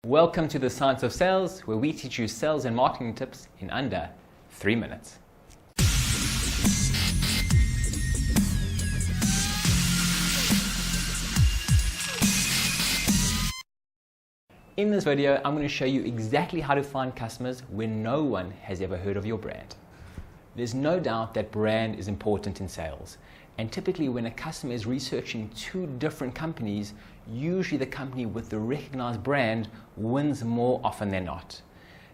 Welcome to the Science of Sales, where we teach you sales and marketing tips in under 3 minutes. In this video, I'm going to show you exactly how to find customers when no one has ever heard of your brand. There's no doubt that brand is important in sales. And typically when a customer is researching two different companies, usually the company with the recognized brand wins more often than not.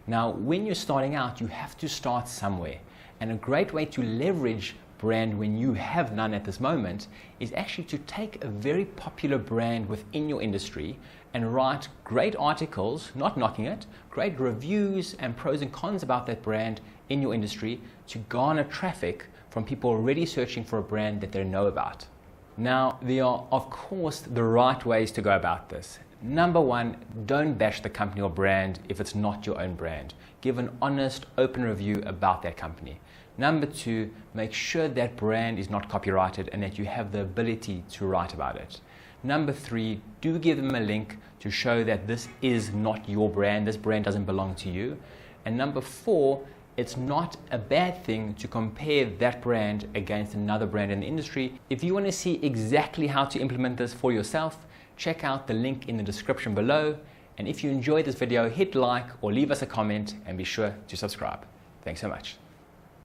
Now, when you're starting out, you have to start somewhere. And a great way to leverage brand when you have none at this moment is actually to take a very popular brand within your industry and write great articles, not knocking it, great reviews and pros and cons about that brand in your industry to garner traffic from people already searching for a brand that they know about. Now, there are, of course, the right ways to go about this. Number one, don't bash the company or brand if it's not your own brand. Give an honest, open review about that company. Number two, make sure that brand is not copyrighted and that you have the ability to write about it. Number three, do give them a link to show that this is not your brand, this brand doesn't belong to you. And number four, it's not a bad thing to compare that brand against another brand in the industry. If you want to see exactly how to implement this for yourself, check out the link in the description below. And if you enjoyed this video, hit like or leave us a comment and be sure to subscribe. Thanks so much.